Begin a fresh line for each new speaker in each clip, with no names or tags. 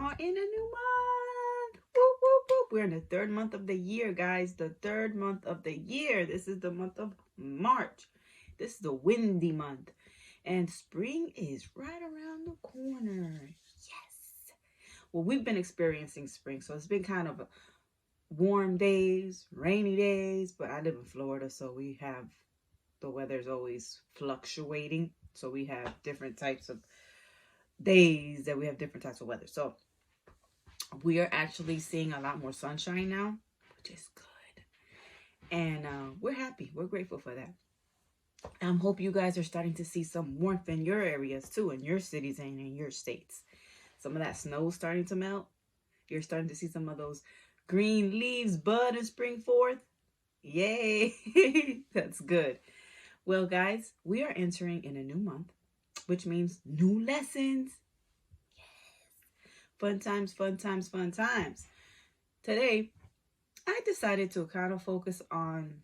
are in a new month. Whoop, whoop, whoop. We're in the third month of the year, guys. The third month of the year. This is the month of March. This is the windy month. And spring is right around the corner. Yes. Well, we've been experiencing spring, so it's been kind of warm days, rainy days, but I live in Florida, so we have the weather's always fluctuating. So we have different types of days that we have different types of weather. So we are actually seeing a lot more sunshine now, which is good. And we're happy. We're grateful for that. I hope you guys are starting to see some warmth in your areas too, in your cities and in your states. Some of that snow starting to melt. You're starting to see some of those green leaves bud and spring forth. Yay! That's good. Well, guys, we are entering in a new month, which means new lessons. Fun times, fun times, fun times. Today, I decided to kind of focus on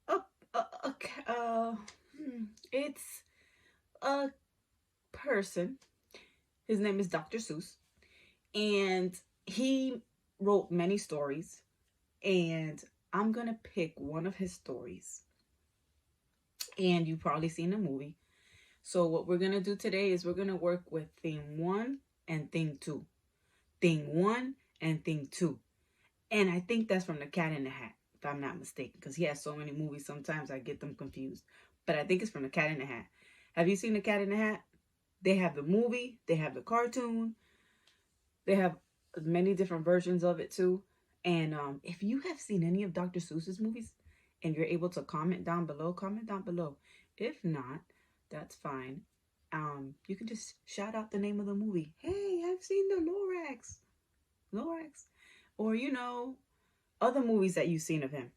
a, a, a it's a person. His name is Dr. Seuss, and he wrote many stories, and I'm gonna pick one of his stories, and you've probably seen the movie. So what we're gonna do today is we're gonna work with theme 1 and theme 2. Thing 1 and thing 2. And I think that's from The Cat in the Hat, if I'm not mistaken, because he has so many movies, sometimes I get them confused. But I think it's from The Cat in the Hat. Have you seen The Cat in the Hat? They have the movie, they have the cartoon, they have many different versions of it too. And if you have seen any of Dr. Seuss's movies and you're able to comment down below, comment down below. If not, that's fine. You can just shout out the name of the movie. Hey, I've seen the Lorax, or other movies that you've seen of him.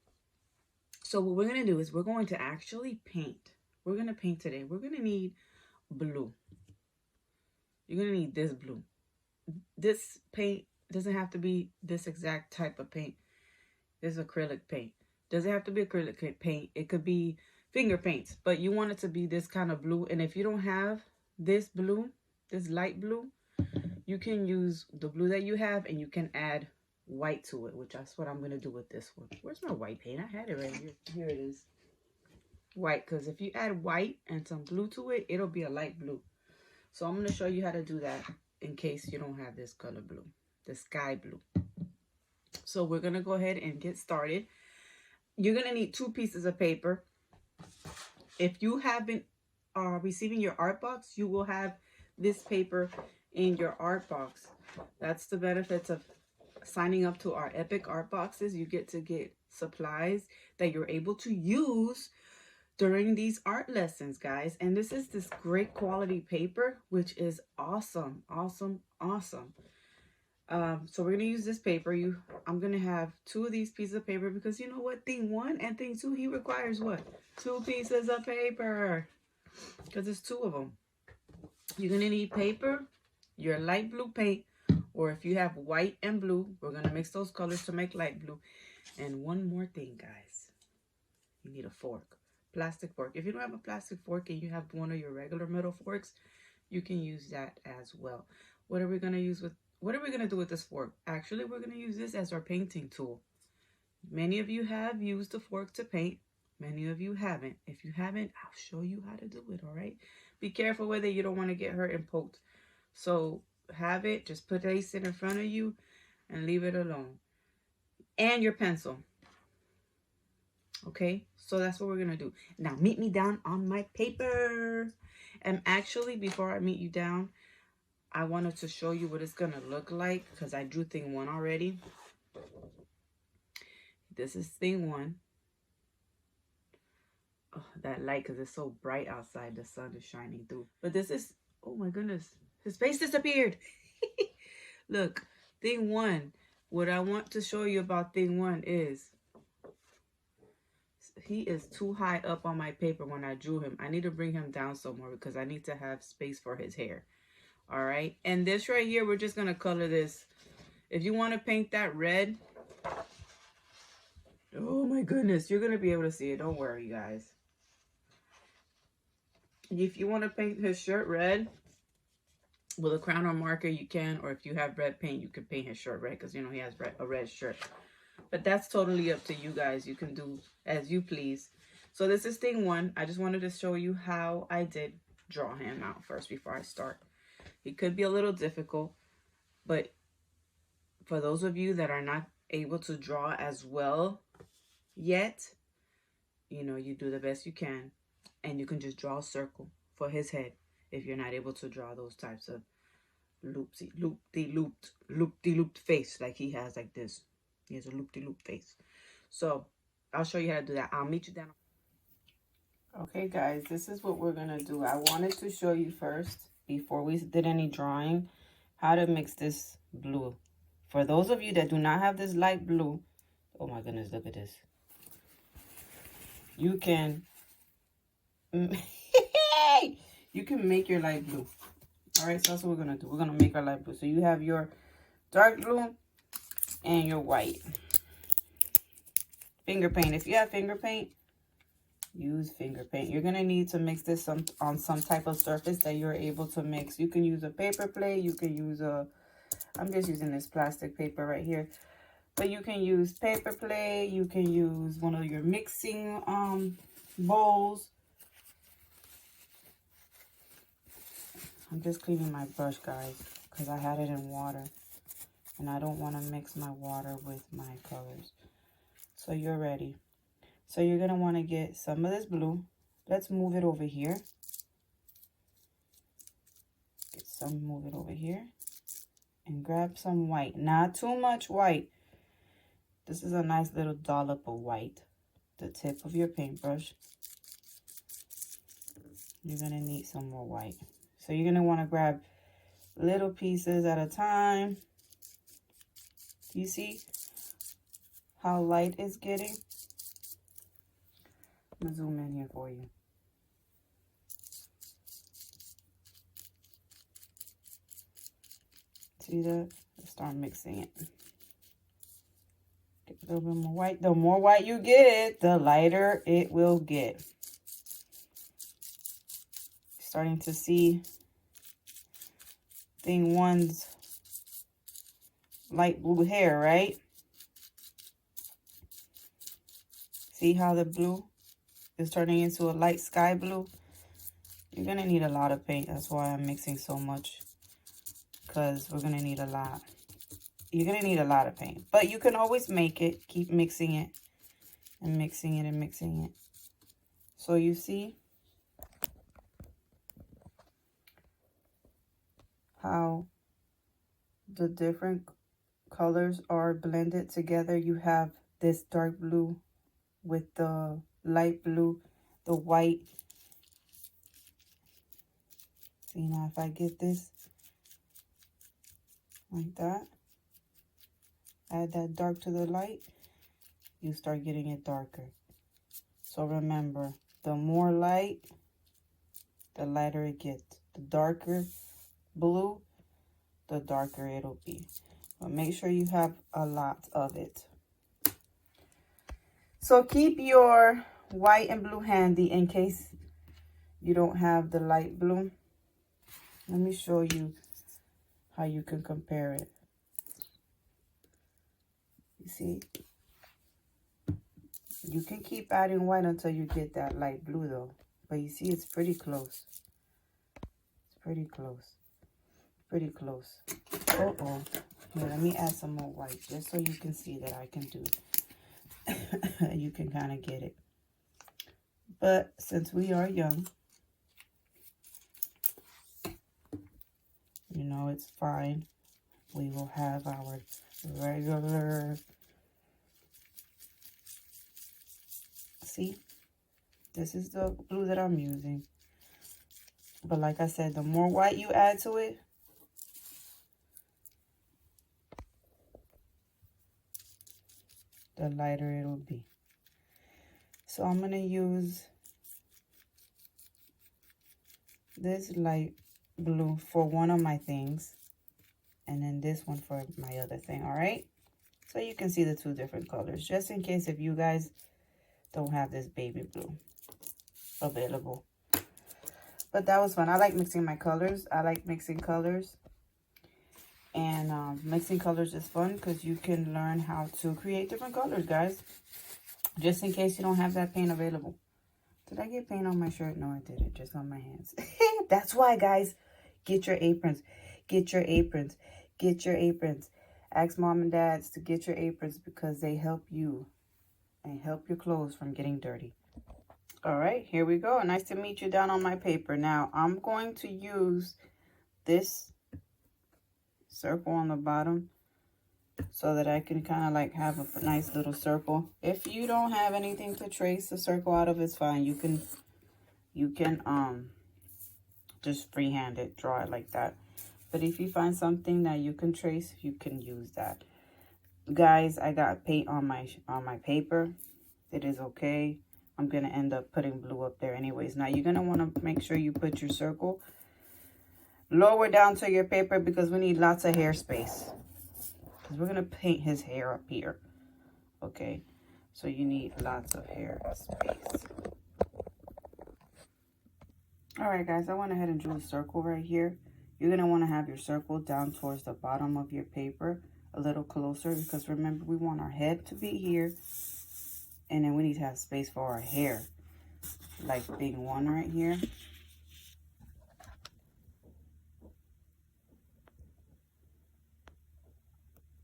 So what we're gonna do is we're going to actually paint. We're gonna paint today. We're gonna need blue. You're gonna need this blue. This paint doesn't have to be this exact type of paint. This is acrylic paint. Doesn't have to be acrylic paint. It could be finger paints, but you want it to be this kind of blue. And if you don't have this blue, this light blue, you can use the blue that you have and you can add white to it, which that's what I'm going to do with this one. Where's my white paint? I had it right here. Here it is. White, because if you add white and some blue to it, it'll be a light blue. So I'm going to show you how to do that in case you don't have this color blue, the sky blue. So we're going to go ahead and get started. You're going to need 2 pieces of paper. If you have been receiving your art box, you will have this paper in your art box. That's the benefits of signing up to our Epic Art Boxes. You get to get supplies that you're able to use during these art lessons, guys. And this is this great quality paper, which is awesome, awesome, awesome. So we're gonna use this paper. I'm gonna have 2 of these pieces of paper because you know what? Thing 1 and thing 2, he requires what? 2 pieces of paper because it's 2 of them. You're gonna need paper, your light blue paint, or if you have white and blue, we're gonna mix those colors to make light blue. And one more thing, guys, you need a fork, plastic fork. If you don't have a plastic fork and you have one of your regular metal forks, you can use that as well. What are we gonna do with this fork? Actually, we're gonna use this as our painting tool. Many of you have used the fork to paint. Many of you haven't. If you haven't, I'll show you how to do it, all right? Be careful with it. You don't want to get hurt and poked. So have it. Just place it in front of you and leave it alone. And your pencil. Okay? So that's what we're going to do. Now, meet me down on my paper. And actually, before I meet you down, I wanted to show you what it's going to look like because I drew thing 1 already. This is thing 1. Oh, that light, because it's so bright outside, the sun is shining through. But this is, oh my goodness, his face disappeared. Look, thing 1, what I want to show you about thing 1 is he is too high up on my paper when I drew him. I need to bring him down somewhere because I need to have space for his hair. All right, and this right here, we're just gonna color this. If you want to paint that red, oh my goodness, you're gonna be able to see it. Don't worry, guys. If you want to paint his shirt red, With a crown or marker, you can, or if you have red paint, you can paint his shirt red, because, you know, he has a red shirt. But that's totally up to you guys. You can do as you please. So this is thing one. I just wanted to show you how I did draw him out first before I start. It could be a little difficult, but for those of you that are not able to draw as well yet, you know, you do the best you can, and you can just draw a circle for his head if you're not able to draw those types of loop-de-looped face like he has, like this. He has a loop-de-loop face. So I'll show you how to do that. I'll meet you down. Okay, guys, this is what we're gonna do. I wanted to show you first, before we did any drawing, how to mix this blue. For those of you that do not have this light blue, oh my goodness, look at this. You can you can make your light blue. All right, so that's what we're gonna do. We're gonna make our light blue. So you have your dark blue and your white. Finger paint. If you have finger paint, use finger paint. You're gonna need to mix this on some type of surface that you're able to mix. You can use a paper plate. You can use I'm just using this plastic paper right here. But you can use paper plate. You can use one of your mixing bowls. I'm just cleaning my brush, guys, because I had it in water. And I don't want to mix my water with my colors. So you're ready. So you're going to want to get some of this blue. Let's move it over here. Move it over here. And grab some white. Not too much white. This is a nice little dollop of white. The tip of your paintbrush. You're going to need some more white. So you're going to want to grab little pieces at a time. You see how light it's getting? I'm going to zoom in here for you. See that? Let's start mixing it. Get a little bit more white. The more white you get, the lighter it will get. Starting to see thing one's light blue hair, right? See how the blue is turning into a light sky blue? You're going to need a lot of paint. That's why I'm mixing so much, because we're going to need a lot. You're going to need a lot of paint, but you can always make it. Keep mixing it and mixing it and mixing it. So you see how the different colors are blended together. You have this dark blue with the light blue, the white. See, now if I get this like that, add that dark to the light, you start getting it darker. So remember, the more light, the lighter it gets. The darker blue, the darker it'll be. But make sure you have a lot of it. So keep your white and blue handy in case you don't have the light blue. Let me show you how you can compare it. You see? You can keep adding white until you get that light blue though. But you see, it's pretty close. It's pretty close. Pretty close. Uh-oh. Here, let me add some more white just so you can see that I can do it. You can kind of get it. But since we are young, you know, it's fine. We will have our regular. See, this is the blue that I'm using. But like I said, the more white you add to it, the lighter it'll be. So I'm going to use this light blue for one of my things, and then this one for my other thing, all right? So you can see the two different colors, just in case if you guys don't have this baby blue available. But that was fun. I like mixing my colors. I like mixing colors. And mixing colors is fun because you can learn how to create different colors, guys. Just in case you don't have that paint available. Did I get paint on my shirt? No, I didn't. Just on my hands. That's why, guys. Get your aprons. Get your aprons. Get your aprons. Ask mom and dads to get your aprons because they help you and help your clothes from getting dirty. All right, here we go. Nice to meet you down on my paper. Now, I'm going to use this circle on the bottom so that I can kind of like have a nice little circle. If you don't have anything to trace the circle out of, it's fine. You can just freehand it, draw it like that. But if you find something that you can trace, you can use that. Guys, I got paint on my paper. It is okay. I'm going to end up putting blue up there anyways. Now, you're going to want to make sure you put your circle lower down to your paper because we need lots of hair space. Because we're going to paint his hair up here. Okay? So you need lots of hair space. Alright, guys. I went ahead and drew a circle right here. You're going to want to have your circle down towards the bottom of your paper. A little closer. Because remember, we want our head to be here. And then we need to have space for our hair. Like thing 1 right here.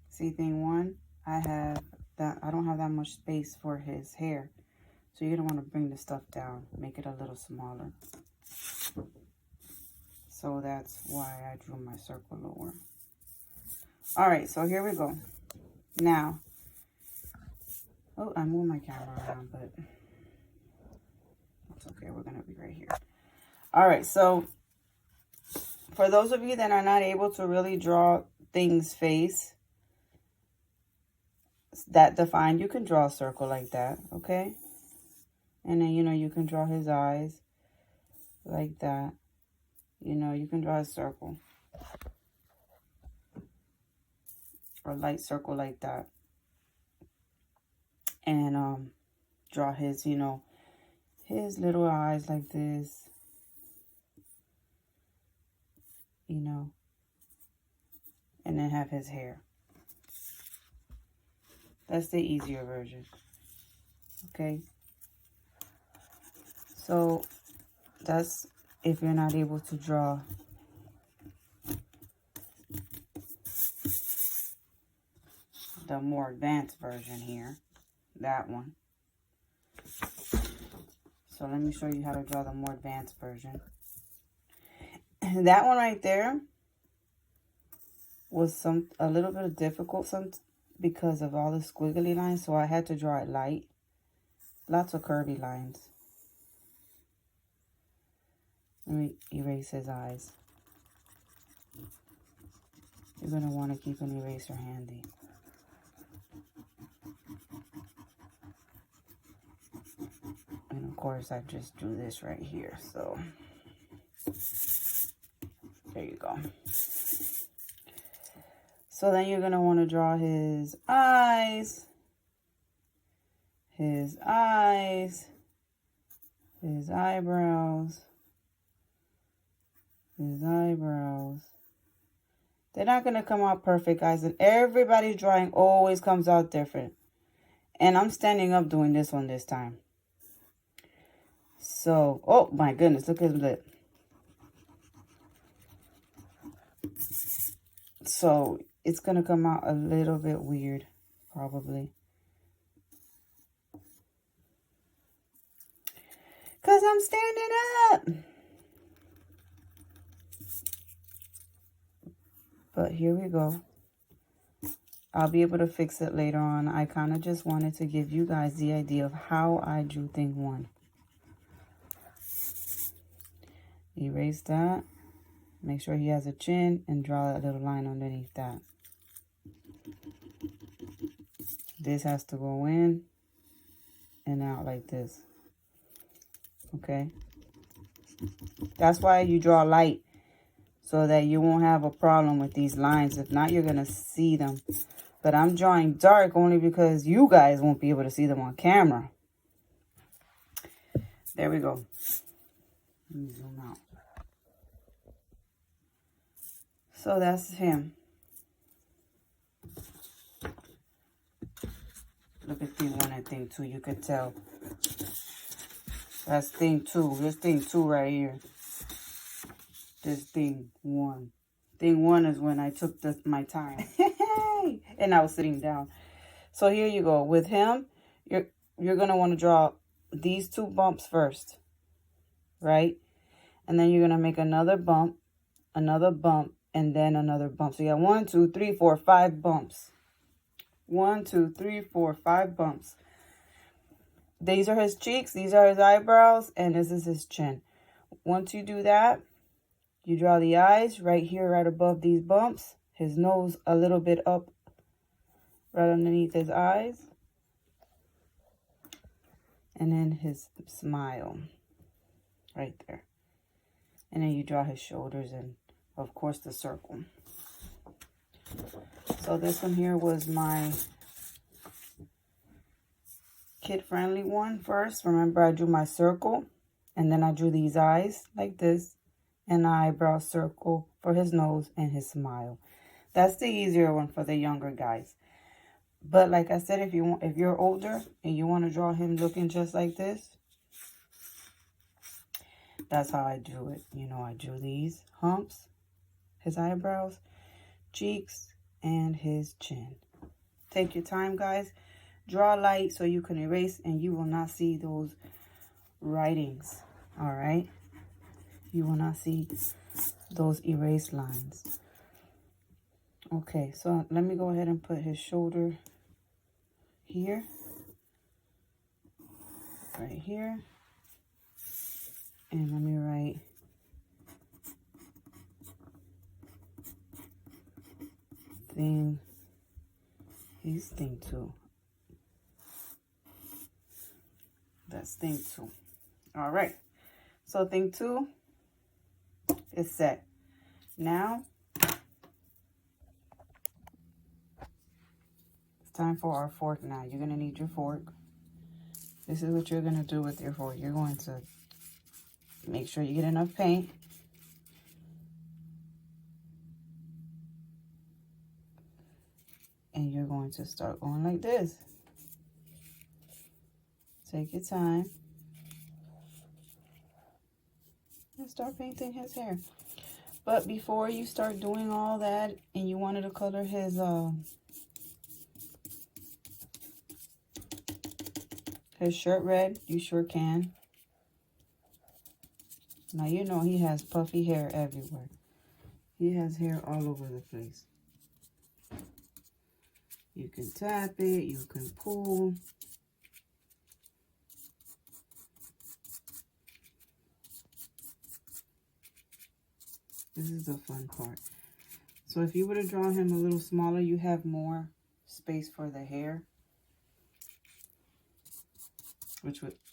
See thing 1? I don't have that much space for his hair. So you're going to want to bring the stuff down. Make it a little smaller. So that's why I drew my circle lower. Alright, so here we go. Now, oh, I moved my camera around, but that's okay. We're going to be right here. All right, so for those of you that are not able to really draw things face that define, you can draw a circle like that, okay? And then, you can draw his eyes like that. You can draw a circle. Or a light circle like that. And draw his, his little eyes like this, and then have his hair. That's the easier version, okay? So that's if you're not able to draw the more advanced version here. That one. So let me show you how to draw the more advanced version. That one right there was a little bit difficult because of all the squiggly lines. So I had to draw it light. Lots of curvy lines. Let me erase his eyes. You're going to want to keep an eraser handy. And of course, I just drew this right here. So, there you go. So then you're going to want to draw his eyes. His eyes. His eyebrows. His eyebrows. They're not going to come out perfect, guys. And everybody's drawing always comes out different. And I'm standing up doing this one this time. So, oh my goodness, look at his lip. So, it's going to come out a little bit weird, probably. Because I'm standing up. But here we go. I'll be able to fix it later on. I kind of just wanted to give you guys the idea of how I drew thing 1. Erase that. Make sure he has a chin and draw that little line underneath that. This has to go in and out like this. Okay? That's why you draw light, so that you won't have a problem with these lines. If not, you're going to see them. But I'm drawing dark only because you guys won't be able to see them on camera. There we go. Let me zoom out.
So that's him. Look at thing 1 and thing 2. You could tell. That's thing 2. This thing 2 right here. This thing 1. Thing 1 is when I took my time. And I was sitting down. So here you go. With him, you're going to want to draw these 2 bumps first. Right? And then you're going to make another bump, and then another bump. So you got 1, 2, 3, 4, 5 bumps. 1, 2, 3, 4, 5 bumps. These are his cheeks, these are his eyebrows, and this is his chin. Once you do that, you draw the eyes right here, right above these bumps. His nose a little bit up, right underneath his eyes. And then his smile, right there. And then you draw his shoulders and, of course, the circle. So this one here was my kid-friendly one first. Remember, I drew my circle, and then I drew these eyes like this, and an eyebrow circle for his nose and his smile. That's the easier one for the younger guys. But like I said, if you're older and you want to draw him looking just like this, that's how I drew it. You know, I drew these humps, his eyebrows, cheeks, and his chin. Take your time, guys. Draw light so you can erase, and you will not see those writings. All right? You will not see those erased lines. Okay, so let me go ahead and put his shoulder here. Right here. And let me write thing. He's thing 2. That's thing 2. All right. So thing 2 is set. Now it's time for our fork. Now you're going to need your fork. This is what you're going to do with your fork. You're going to make sure you get enough paint. And you're going to start going like this. Take your time. And start painting his hair. But before you start doing all that and you wanted to color his shirt red, you sure can. Now you know he has puffy hair everywhere. He has hair all over the place. You can tap it, you can pull. This is the fun part. So if you were to draw him a little smaller, you have more space for the hair.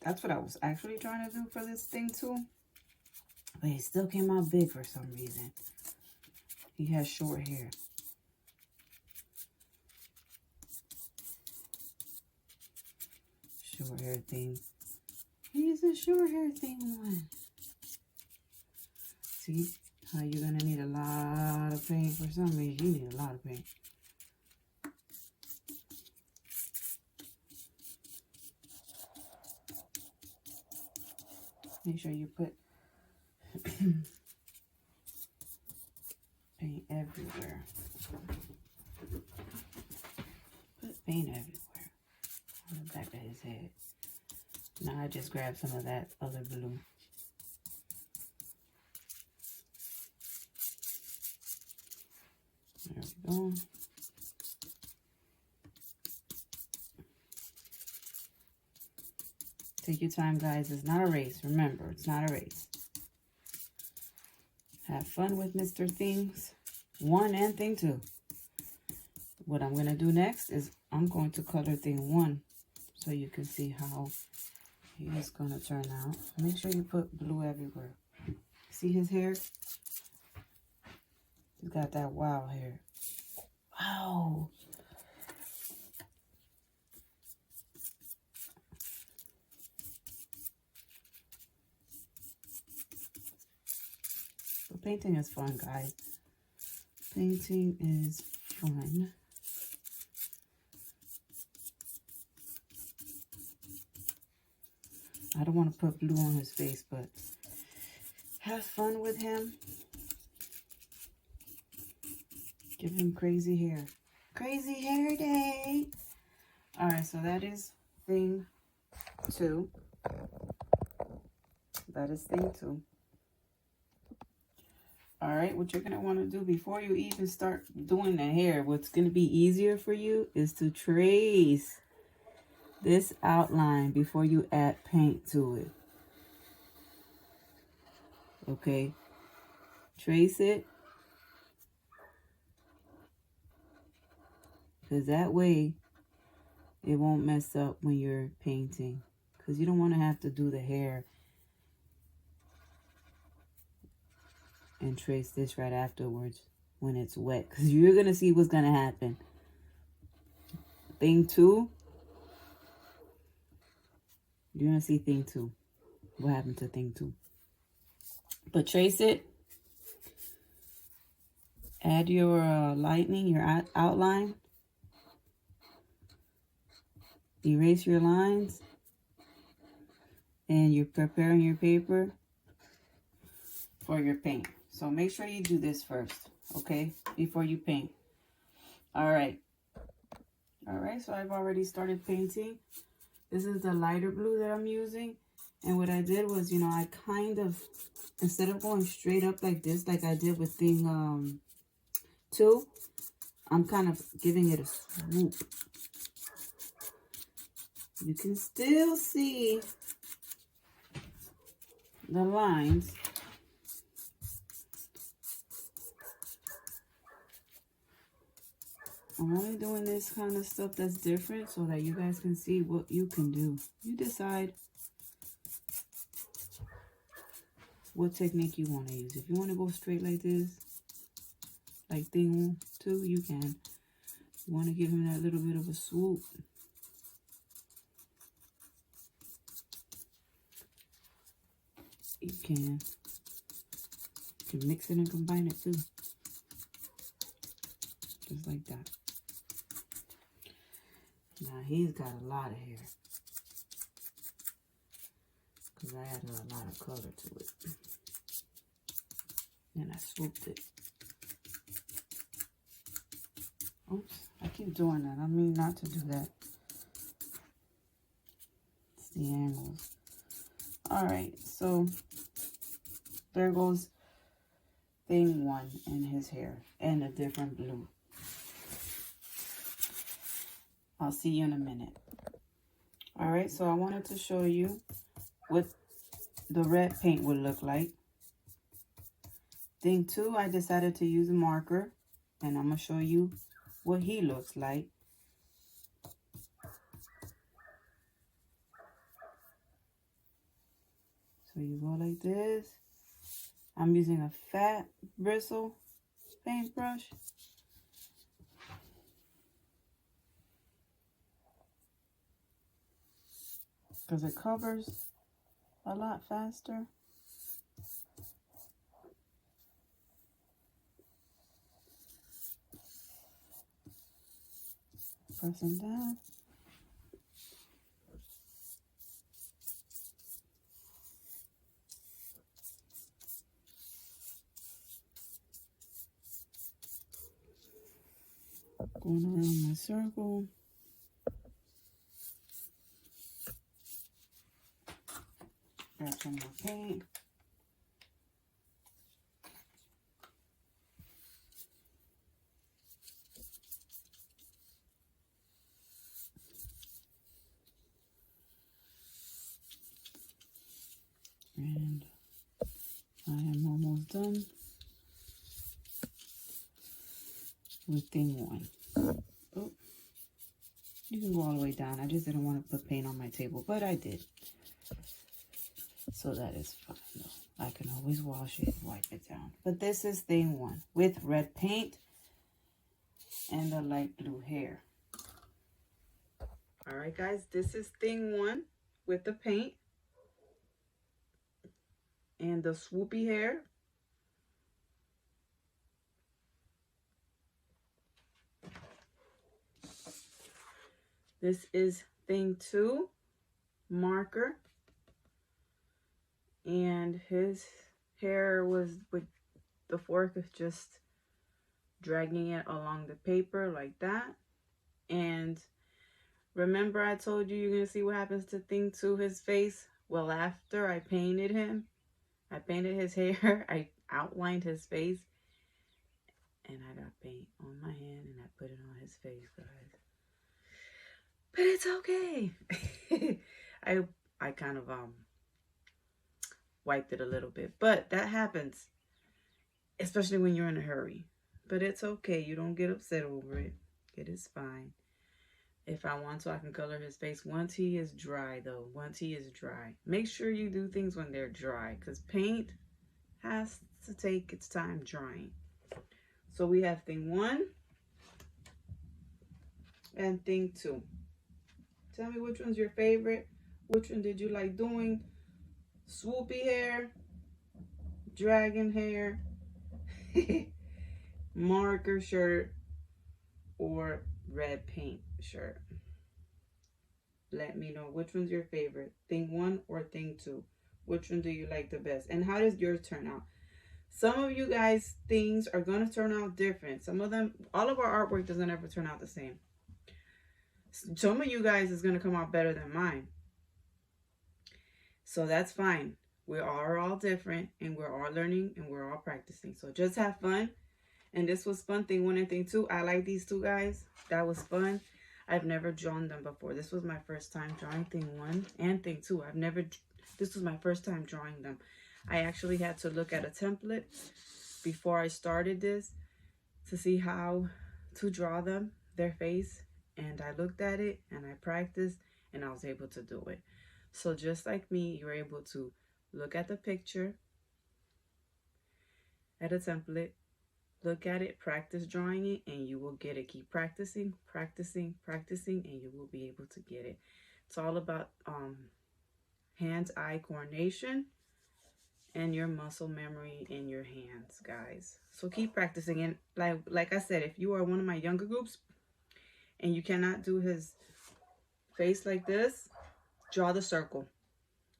That's what I was actually trying to do for this thing too. But it still came out big for some reason. He has short hair. Short hair thing. He's a short hair thing one. See how you're going to need a lot of paint for some reason. You need a lot of paint. Make sure you put paint everywhere. Put paint everywhere on the back of his head. Now I just grabbed some of that other blue. There we go. Take your time, guys. It's not a race. Remember, it's not a race. Have fun with Mr. Things 1 and Thing 2. What I'm going to do next is I'm going to color Thing 1 so you can see how he is going to turn out. Make sure you put blue everywhere. See his hair? He's got that wow hair. Wow. So painting is fun, guys. Painting is fun. I don't want to put blue on his face, but have fun with him. Give him crazy hair. Crazy hair day. All right, so that is thing 2. That is thing 2. All right, what you're going to want to do before you even start doing the hair, what's going to be easier for you is to trace this outline before you add paint to it. Okay, trace it. Because that way it won't mess up when you're painting. Because you don't want to have to do the hair and trace this right afterwards when it's wet. Because you're going to see what's going to happen. Thing 2. You're going to see thing 2. What happened to thing 2. But trace it. Add your lightning, your outline. Erase your lines. And you're preparing your paper for your paint. So make sure you do this first, okay? Before you paint. All right. All right, so I've already started painting. This is the lighter blue that I'm using. And what I did was, you know, I kind of, instead of going straight up like this, like I did with thing 2, I'm kind of giving it a swoop. You can still see the lines. I'm only doing this kind of stuff that's different so that you guys can see what you can do. You decide what technique you want to use. If you want to go straight like this, like thing 2, you can. You want to give him that little bit of a swoop. You can. You can mix it and combine it too. Just like that. Now he's got a lot of hair. Because I added a lot of color to it. Then I swooped it. Oops, I keep doing that. I mean not to do that. It's the angles. Alright, so there goes thing 1 in his hair and a different blue. I'll see you in a minute. Alright, so I wanted to show you what the red paint would look like. Thing 2, I decided to use a marker, and I'm going to show you what he looks like. So you go like this. I'm using a fat bristle paintbrush. Because it covers a lot faster. Pressing down. Going around my circle. Grab some more paint. And I am almost done with thing 1. Oh, you can go all the way down. I just didn't want to put paint on my table, but I did. So that is fine though. I can always wash it, wipe it down. But this is thing 1 with red paint and the light blue hair. All right, guys, this is thing 1 with the paint and the swoopy hair.
This is thing 2, marker. And his hair was with the fork is just dragging it along the paper like that. And remember I told you you're going to see what happens to thing 2, his face? Well, after I painted him, I painted his hair, I outlined his face, and I got paint on my hand and I put it on his face, guys. But it's okay. I kind of wiped it a little bit, but that happens, especially when you're in a hurry. But it's okay. You don't get upset over it. It is fine. If I want to, I can color his face once he is dry, though. Once he is dry. Make sure you do things when they're dry, because paint has to take its time drying. So we have thing 1 and thing 2. Tell me which one's your favorite. Which one did you like doing? Swoopy hair, dragon hair, marker shirt, or red paint shirt. Let me know which one's your favorite, thing 1 or thing 2. Which one do you like the best? And how does yours turn out? Some of you guys, things are going to turn out different. Some of them, all of our artwork doesn't ever turn out the same. Some of you guys is going to come out better than mine. So that's fine. We are all different, and we're all learning, and we're all practicing. So just have fun. And this was fun, thing 1 and thing 2. I like these 2 guys. That was fun. I've never drawn them before. This was my first time drawing thing 1 and thing 2. This was my first time drawing them. I actually had to look at a template before I started this to see how to draw them, their face. And I looked at it and I practiced and I was able to do it. So just like me, you're able to look at the picture, at a template, look at it, practice drawing it, and you will get it. Keep practicing, practicing, practicing, and you will be able to get it. It's all about hand-eye coordination and your muscle memory in your hands, guys. So keep practicing. And like I said, if you are one of my younger groups and you cannot do his face like this, draw the circle.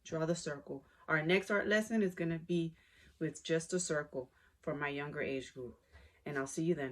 Draw the circle. Our next art lesson is going to be with just a circle for my younger age group. And I'll see you then.